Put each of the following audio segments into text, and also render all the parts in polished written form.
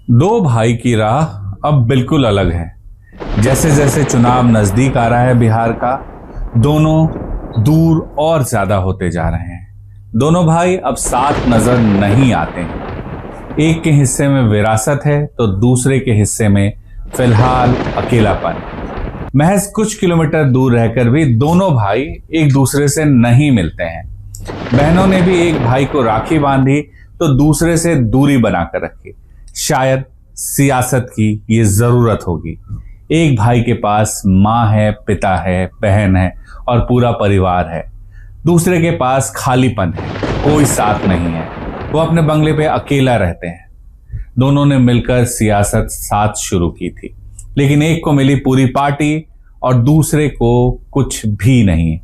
दो भाई की राह अब बिल्कुल अलग है। जैसे जैसे चुनाव नजदीक आ रहा है बिहार का, दोनों दूर और ज्यादा होते जा रहे हैं। दोनों भाई अब साथ नजर नहीं आते हैं। एक के हिस्से में विरासत है तो दूसरे के हिस्से में फिलहाल अकेलापन। महज कुछ किलोमीटर दूर रहकर भी दोनों भाई एक दूसरे से नहीं मिलते हैं। बहनों ने भी एक भाई को राखी बांधी तो दूसरे से दूरी बनाकर रखी। शायद सियासत की ये जरूरत होगी। एक भाई के पास माँ है, पिता है, बहन है और पूरा परिवार है। दूसरे के पास खालीपन है, कोई साथ नहीं है। वो अपने बंगले पे अकेला रहते हैं। दोनों ने मिलकर सियासत साथ शुरू की थी, लेकिन एक को मिली पूरी पार्टी और दूसरे को कुछ भी नहीं।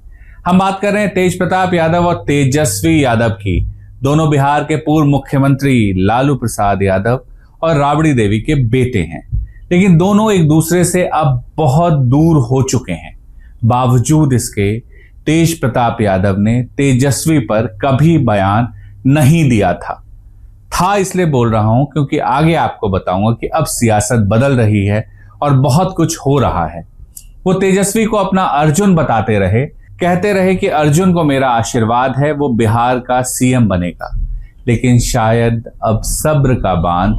हम बात कर रहे हैं तेज प्रताप यादव और तेजस्वी यादव की। दोनों बिहार के पूर्व मुख्यमंत्री लालू प्रसाद यादव और राबड़ी देवी के बेटे हैं, लेकिन दोनों एक दूसरे से अब बहुत दूर हो चुके हैं। बावजूद इसके तेज प्रताप यादव ने तेजस्वी पर कभी बयान नहीं दिया था इसलिए बोल रहा हूं क्योंकि आगे आपको बताऊंगा कि अब सियासत बदल रही है और बहुत कुछ हो रहा है। वो तेजस्वी को अपना अर्जुन बताते रहे, कहते रहे कि अर्जुन को मेरा आशीर्वाद है, वो बिहार का सीएम बनेगा। लेकिन शायद अब सब्र का बांध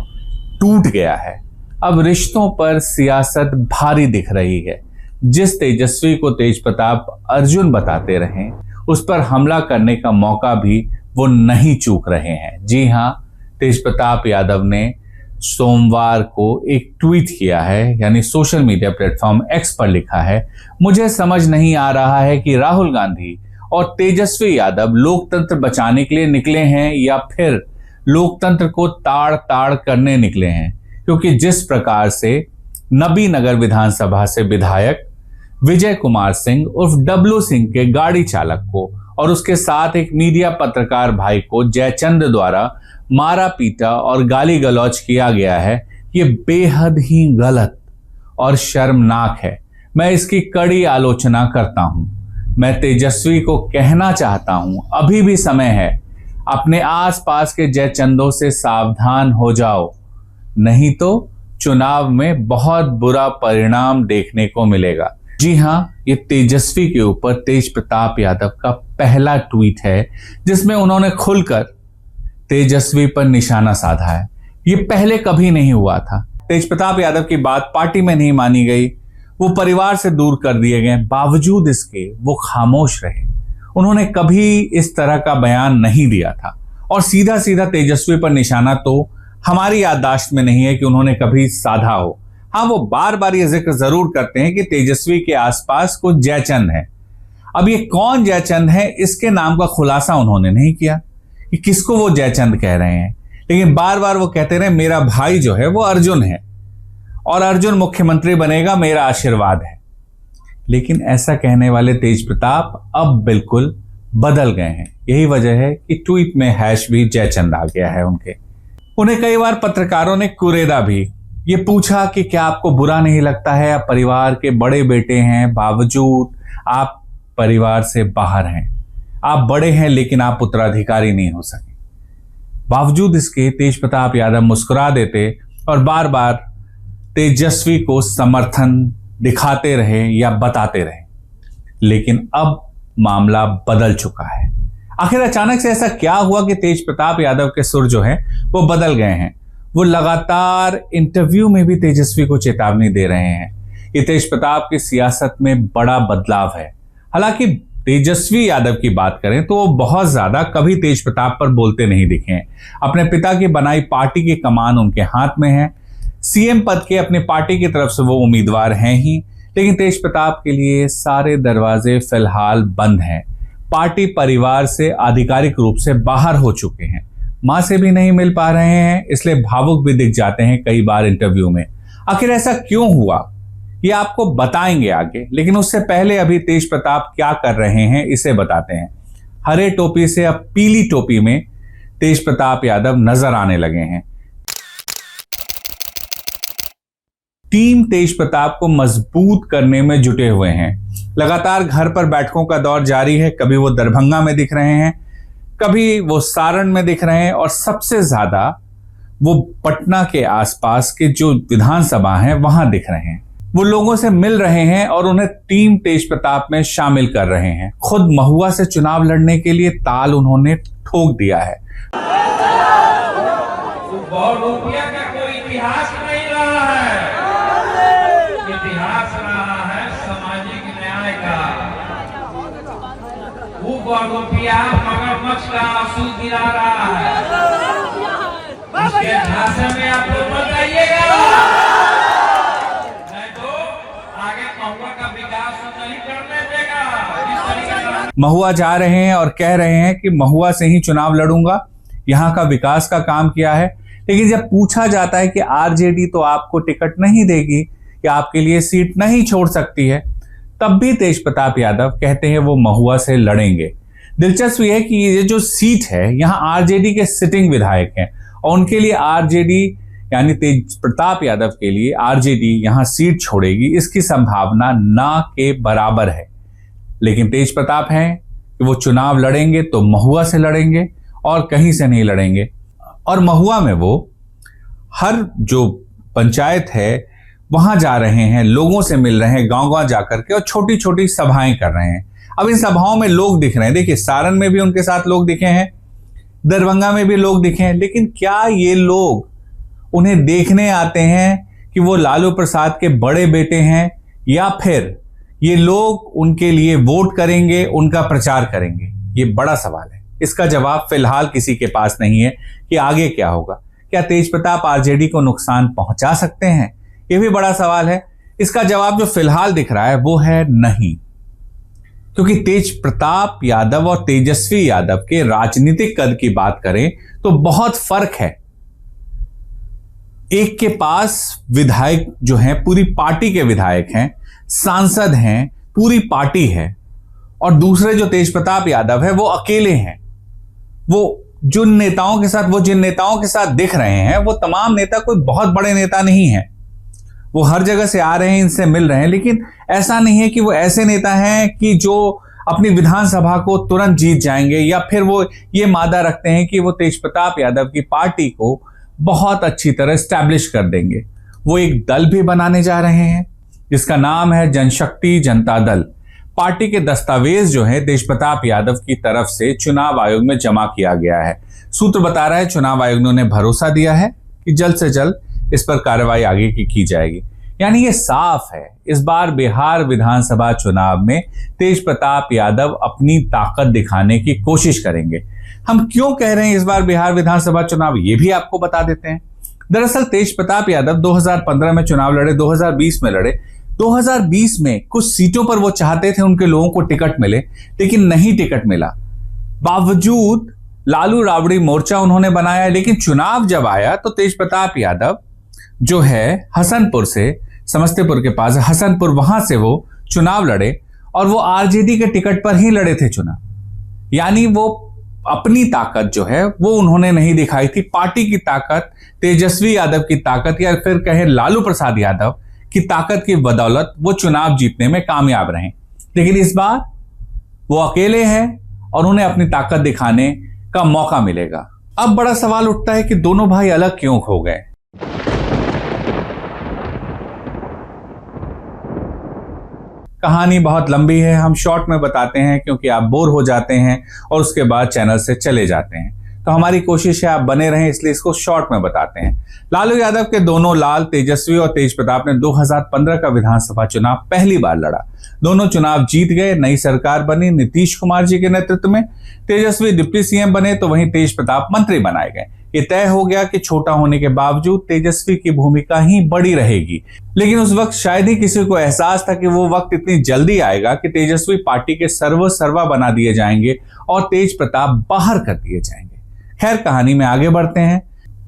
टूट गया है। अब रिश्तों पर सियासत भारी दिख रही है। जिस तेजस्वी को तेज प्रताप अर्जुन बताते रहे, उस पर हमला करने का मौका भी वो नहीं चूक रहे हैं। जी हां, तेज प्रताप यादव ने सोमवार को एक ट्वीट किया है, यानी सोशल मीडिया प्लेटफॉर्म एक्स पर लिखा है, मुझे समझ नहीं आ रहा है कि राहुल गांधी और तेजस्वी यादव लोकतंत्र बचाने के लिए निकले हैं या फिर लोकतंत्र को ताड़ ताड़ करने निकले हैं, क्योंकि जिस प्रकार से नबीनगर विधानसभा से विधायक विजय कुमार सिंह उर्फ डब्लू सिंह के गाड़ी चालक को और उसके साथ एक मीडिया पत्रकार भाई को जयचंद द्वारा मारा पीटा और गाली गलौज किया गया है, ये बेहद ही गलत और शर्मनाक है। मैं इसकी कड़ी आलोचना करता हूं। मैं तेजस्वी को कहना चाहता हूं, अभी भी समय है। अपने आसपास के जयचंदों से सावधान हो जाओ, नहीं तो चुनाव में बहुत बुरा परिणाम देखने को मिलेगा। जी हां, ये तेजस्वी के ऊपर तेज प्रताप यादव का पहला ट्वीट है जिसमें उन्होंने खुलकर तेजस्वी पर निशाना साधा है। ये पहले कभी नहीं हुआ था। तेज प्रताप यादव की बात पार्टी में नहीं मानी गई, वो परिवार से दूर कर दिए गए। बावजूद इसके वो खामोश रहे। उन्होंने कभी इस तरह का बयान नहीं दिया था और सीधा सीधा तेजस्वी पर निशाना तो हमारी याददाश्त में नहीं है कि उन्होंने कभी साधा हो। हाँ, वो बार बार ये जिक्र जरूर करते हैं कि तेजस्वी के आसपास कुछ जयचंद है। अब ये कौन जयचंद है, इसके नाम का खुलासा उन्होंने नहीं किया कि किसको वो जयचंद कह रहे हैं, लेकिन बार बार वो कहते रहे मेरा भाई जो है वो अर्जुन है और अर्जुन मुख्यमंत्री बनेगा, मेरा आशीर्वाद है। लेकिन ऐसा कहने वाले तेज प्रताप अब बिल्कुल बदल गए हैं। यही वजह है कि ट्वीट में हैश भी जयचंद आ गया है उनके। उन्हें कई बार पत्रकारों ने कुरेदा भी। ये पूछा कि क्या आपको बुरा नहीं लगता है, आप परिवार के बड़े बेटे हैं, बावजूद आप परिवार से बाहर हैं। आप बड़े हैं लेकिन आप उत्तराधिकारी नहीं हो सके। बावजूद इसके तेज प्रताप यादव मुस्कुरा देते और बार बार तेजस्वी को समर्थन दिखाते रहे या बताते रहे। लेकिन अब मामला बदल चुका है। आखिर अचानक से ऐसा क्या हुआ कि तेज प्रताप यादव के सुर जो है वो बदल गए हैं। वो लगातार इंटरव्यू में भी तेजस्वी को चेतावनी दे रहे हैं। ये तेज प्रताप की सियासत में बड़ा बदलाव है। हालांकि तेजस्वी यादव की बात करें तो वो बहुत ज्यादा कभी तेज प्रताप पर बोलते नहीं दिखे हैं। अपने पिता की बनाई पार्टी की कमान उनके हाथ में है। सीएम पद के अपनी पार्टी की तरफ से वो उम्मीदवार हैं ही, लेकिन तेज प्रताप के लिए सारे दरवाजे फिलहाल बंद हैं। पार्टी परिवार से आधिकारिक रूप से बाहर हो चुके हैं। मां से भी नहीं मिल पा रहे हैं, इसलिए भावुक भी दिख जाते हैं कई बार इंटरव्यू में। आखिर ऐसा क्यों हुआ ये आपको बताएंगे आगे, लेकिन उससे पहले अभी तेज प्रताप क्या कर रहे हैं इसे बताते हैं। हरे टोपी से अब पीली टोपी में तेज प्रताप यादव नजर आने लगे हैं। टीम तेज प्रताप को मजबूत करने में जुटे हुए हैं। लगातार घर पर बैठकों का दौर जारी है। कभी वो दरभंगा में दिख रहे हैं, कभी वो सारण में दिख रहे हैं और सबसे ज्यादा वो पटना के आसपास के जो विधानसभा हैं वहां दिख रहे हैं। वो लोगों से मिल रहे हैं और उन्हें टीम तेज प्रताप में शामिल कर रहे हैं। खुद महुआ से चुनाव लड़ने के लिए ताल उन्होंने ठोक दिया है। रुपया का कोई इतिहास नहीं रहा है, इतिहास रहा है सामाजिक न्याय का। वो रुपया मगरमच्छ का आंसू गिरा रहा है, इसके झांसे में आप लोग मत आइएगा, नहीं तो आगे महुआ का विकास नहीं करने देगा। महुआ जा रहे हैं और कह रहे हैं कि महुआ से ही चुनाव लड़ूंगा, यहाँ का विकास का काम किया है। लेकिन जब पूछा जाता है कि आरजेडी तो आपको टिकट नहीं देगी या आपके लिए सीट नहीं छोड़ सकती है, तब भी तेज प्रताप यादव कहते हैं वो महुआ से लड़ेंगे। दिलचस्प यह है कि ये जो सीट है यहाँ आरजेडी के सिटिंग विधायक हैं और उनके लिए आरजेडी यानी तेज प्रताप यादव के लिए आरजेडी यहाँ सीट छोड़ेगी, इसकी संभावना ना के बराबर है। लेकिन तेज प्रताप हैं कि वो चुनाव लड़ेंगे तो महुआ से लड़ेंगे और कहीं से नहीं लड़ेंगे। और महुआ में वो हर जो पंचायत है वहां जा रहे हैं, लोगों से मिल रहे हैं, गांव-गांव जाकर के, और छोटी छोटी सभाएं कर रहे हैं। अब इन सभाओं में लोग दिख रहे हैं, देखिए सारण में भी उनके साथ लोग दिखे हैं, दरभंगा में भी लोग दिखे हैं। लेकिन क्या ये लोग उन्हें देखने आते हैं कि वो लालू प्रसाद के बड़े बेटे हैं, या फिर ये लोग उनके लिए वोट करेंगे, उनका प्रचार करेंगे? ये बड़ा सवाल है। इसका जवाब फिलहाल किसी के पास नहीं है कि आगे क्या होगा। क्या तेज प्रताप आरजेडी को नुकसान पहुंचा सकते हैं? यह भी बड़ा सवाल है। इसका जवाब जो फिलहाल दिख रहा है वो है नहीं, क्योंकि तेज प्रताप यादव और तेजस्वी यादव के राजनीतिक कद की बात करें तो बहुत फर्क है। एक के पास विधायक जो हैं पूरी पार्टी के विधायक हैं, सांसद हैं, पूरी पार्टी है, और दूसरे जो तेज प्रताप यादव है वो अकेले हैं। वो जिन नेताओं के साथ दिख रहे हैं वो तमाम नेता कोई बहुत बड़े नेता नहीं है। वो हर जगह से आ रहे हैं, इनसे मिल रहे हैं, लेकिन ऐसा नहीं है कि वो ऐसे नेता हैं कि जो अपनी विधानसभा को तुरंत जीत जाएंगे, या फिर वो ये मादा रखते हैं कि वो तेज प्रताप यादव की पार्टी को बहुत अच्छी तरह स्टैब्लिश कर देंगे। वो एक दल भी बनाने जा रहे हैं जिसका नाम है जनशक्ति जनता दल। पार्टी के दस्तावेज जो है तेज प्रताप यादव की तरफ से चुनाव आयोग में जमा किया गया है। सूत्र बता रहा है चुनाव आयोग ने उन्हें भरोसा दिया है कि जल्द से जल्द इस पर कार्रवाई आगे की जाएगी। यानी ये साफ है, इस बार बिहार विधानसभा चुनाव में तेज प्रताप यादव अपनी ताकत दिखाने की कोशिश करेंगे। हम क्यों कह रहे हैं इस बार बिहार विधानसभा चुनाव, ये भी आपको बता देते हैं। दरअसल तेज प्रताप यादव 2015 में चुनाव लड़े, 2020 में लड़े। 2020 में कुछ सीटों पर वो चाहते थे उनके लोगों को टिकट मिले, लेकिन नहीं टिकट मिला। बावजूद लालू राबड़ी मोर्चा उन्होंने बनाया, लेकिन चुनाव जब आया तो तेज प्रताप यादव जो है हसनपुर से, समस्तीपुर के पास हसनपुर, वहां से वो चुनाव लड़े और वो आरजेडी के टिकट पर ही लड़े थे चुनाव। यानी वो अपनी ताकत जो है वो उन्होंने नहीं दिखाई थी। पार्टी की ताकत, तेजस्वी यादव की ताकत, या फिर कहे लालू प्रसाद यादव की ताकत की बदौलत वो चुनाव जीतने में कामयाब रहे। लेकिन इस बार वो अकेले हैं और उन्हें अपनी ताकत दिखाने का मौका मिलेगा। अब बड़ा सवाल उठता है कि दोनों भाई अलग क्यों हो गए। कहानी बहुत लंबी है, हम शॉर्ट में बताते हैं क्योंकि आप बोर हो जाते हैं और उसके बाद चैनल से चले जाते हैं। तो हमारी कोशिश है आप बने रहें, इसलिए इसको शॉर्ट में बताते हैं। लालू यादव के दोनों लाल तेजस्वी और तेज प्रताप ने 2015 का विधानसभा चुनाव पहली बार लड़ा। दोनों चुनाव जीत गए, नई सरकार बनी नीतीश कुमार जी के नेतृत्व में। तेजस्वी डिप्टी सीएम बने तो वहीं तेज प्रताप मंत्री बनाए गए। ये तय हो गया कि छोटा होने के बावजूद तेजस्वी की भूमिका ही बड़ी रहेगी। लेकिन उस वक्त शायद ही किसी को एहसास था कि वो वक्त इतनी जल्दी आएगा कि तेजस्वी पार्टी के सर्वा बना दिए जाएंगे और तेज प्रताप बाहर कर दिए जाएंगे। खैर, कहानी में आगे बढ़ते हैं।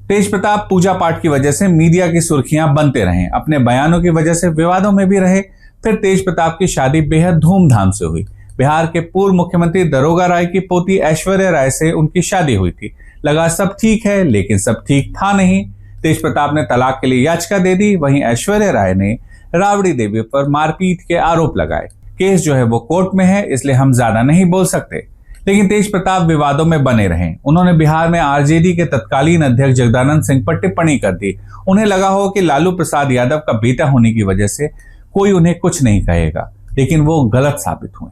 तेज प्रताप पूजा पाठ की वजह से मीडिया की सुर्खियां बनते रहे, अपने बयानों की वजह से विवादों में भी रहे। फिर तेज प्रताप की शादी बेहद धूमधाम से हुई। बिहार के पूर्व मुख्यमंत्री दरोगा राय की पोती ऐश्वर्या राय से उनकी शादी हुई थी। लगा सब ठीक है, लेकिन सब ठीक था नहीं। तेज प्रताप ने तलाक के लिए याचिका दे दी, वहीं ऐश्वर्या राय ने राबड़ी देवी पर मारपीट के आरोप लगाए। केस जो है वो कोर्ट में है, इसलिए हम ज्यादा नहीं बोल सकते। लेकिन तेज प्रताप विवादों में बने रहे। उन्होंने बिहार में आरजेडी के तत्कालीन अध्यक्ष जगदानंद सिंह पर टिप्पणी कर दी। उन्हें लगा हो कि लालू प्रसाद यादव का बेटा होने की वजह से कोई उन्हें कुछ नहीं कहेगा, लेकिन वो गलत साबित हुए।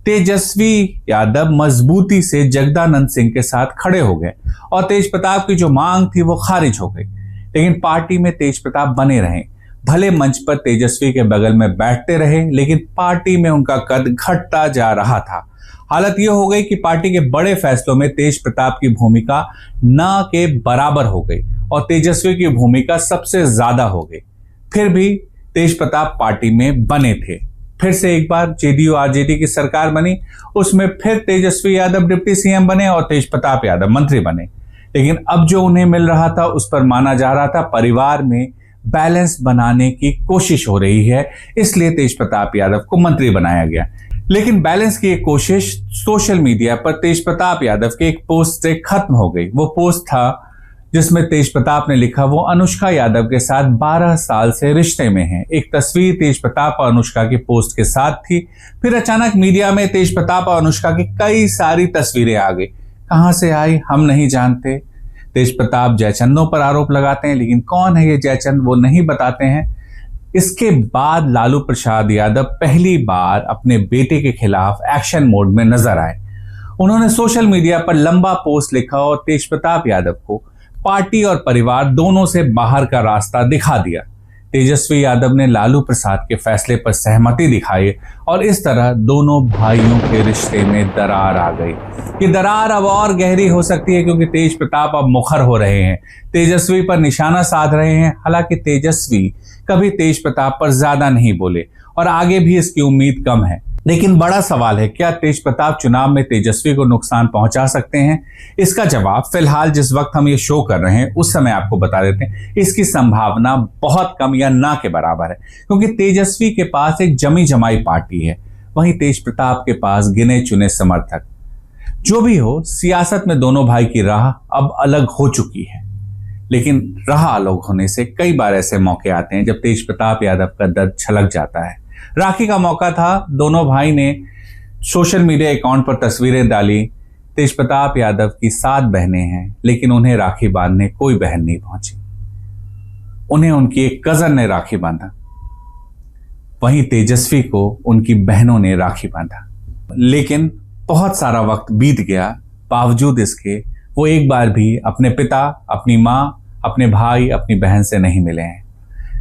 तेजस्वी यादव मजबूती से जगदानंद सिंह के साथ खड़े हो गए और तेज प्रताप की जो मांग थी वो खारिज हो गई। लेकिन पार्टी में तेज प्रताप बने रहे। भले मंच पर तेजस्वी के बगल में बैठते रहे, लेकिन पार्टी में उनका कद घटता जा रहा था। हालत यह हो गई कि पार्टी के बड़े फैसलों में तेज प्रताप की भूमिका न के बराबर हो गई और तेजस्वी की भूमिका सबसे ज्यादा हो गई। फिर भी तेज प्रताप पार्टी में बने थे। फिर से एक बार जेडीयू आरजेडी की सरकार बनी, उसमें फिर तेजस्वी यादव डिप्टी सीएम बने और तेज प्रताप यादव मंत्री बने। लेकिन अब जो उन्हें मिल रहा था उस पर माना जा रहा था परिवार में बैलेंस बनाने की कोशिश हो रही है, इसलिए तेज प्रताप यादव को मंत्री बनाया गया। लेकिन बैलेंस की एक कोशिश सोशल मीडिया पर तेज प्रताप यादव के एक पोस्ट से खत्म हो गई। वो पोस्ट था जिसमें तेज प्रताप ने लिखा वो अनुष्का यादव के साथ 12 साल से रिश्ते में हैं। एक तस्वीर तेज प्रताप और अनुष्का की पोस्ट के साथ थी। फिर अचानक मीडिया में तेज प्रताप और अनुष्का की कई सारी तस्वीरें आ गई। कहां से आई हम नहीं जानते। तेज प्रताप जयचंदों पर आरोप लगाते हैं, लेकिन कौन है ये जयचंद वो नहीं बताते हैं। इसके बाद लालू प्रसाद यादव पहली बार अपने बेटे के खिलाफ एक्शन मोड में नजर आए। उन्होंने सोशल मीडिया पर लंबा पोस्ट लिखा और तेज प्रताप यादव को पार्टी और परिवार दोनों से बाहर का रास्ता दिखा दिया। तेजस्वी यादव ने लालू प्रसाद के फैसले पर सहमति दिखाई और इस तरह दोनों भाइयों के रिश्ते में दरार आ गई। ये दरार अब और गहरी हो सकती है क्योंकि तेज प्रताप अब मुखर हो रहे हैं, तेजस्वी पर निशाना साध रहे हैं। हालांकि तेजस्वी कभी तेज प्रताप पर ज्यादा नहीं बोले और आगे भी इसकी उम्मीद कम है। लेकिन बड़ा सवाल है, क्या तेज प्रताप चुनाव में तेजस्वी को नुकसान पहुंचा सकते हैं? इसका जवाब फिलहाल जिस वक्त हम ये शो कर रहे हैं उस समय आपको बता देते हैं। इसकी संभावना बहुत कम या ना के बराबर है, क्योंकि तेजस्वी के पास एक जमी जमाई पार्टी है, वहीं तेज प्रताप के पास गिने चुने समर्थक। जो भी हो, सियासत में दोनों भाई की राह अब अलग हो चुकी है। लेकिन राह अलग होने से कई बार ऐसे मौके आते हैं जब तेज प्रताप यादव का दर्द छलक जाता है। राखी का मौका था, दोनों भाई ने सोशल मीडिया अकाउंट पर तस्वीरें डाली। तेज प्रताप यादव की 7 बहनें हैं, लेकिन उन्हें राखी बांधने कोई बहन नहीं पहुंची। उन्हें उनकी एक कजन ने राखी बांधा, वहीं तेजस्वी को उनकी बहनों ने राखी बांधा। लेकिन बहुत सारा वक्त बीत गया, बावजूद इसके वो एक बार भी अपने पिता, अपनी मां, अपने भाई, अपनी बहन से नहीं मिले हैं।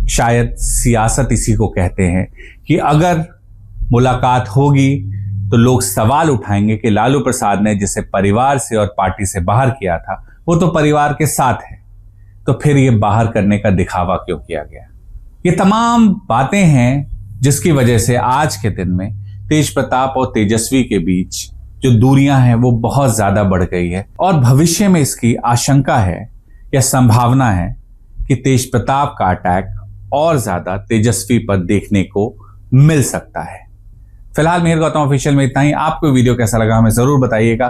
शायद सियासत इसी को कहते हैं कि अगर मुलाकात होगी तो लोग सवाल उठाएंगे कि लालू प्रसाद ने जिसे परिवार से और पार्टी से बाहर किया था वो तो परिवार के साथ है, तो फिर ये बाहर करने का दिखावा क्यों किया गया? ये तमाम बातें हैं जिसकी वजह से आज के दिन में तेज प्रताप और तेजस्वी के बीच जो दूरियां हैं वो बहुत ज्यादा बढ़ गई है और भविष्य में इसकी आशंका है या संभावना है कि तेज प्रताप का अटैक और ज्यादा तेजस्वी पर देखने को मिल सकता है। फिलहाल मिहिर गौतम ऑफिशियल में इतना ही। आपको वीडियो कैसा लगा हमें जरूर बताइएगा।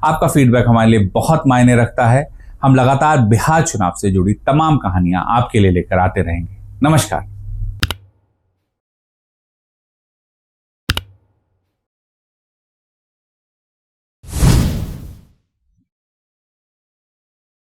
आपका फीडबैक हमारे लिए बहुत मायने रखता है। हम लगातार बिहार चुनाव से जुड़ी तमाम कहानियां आपके लिए लेकर आते रहेंगे। नमस्कार।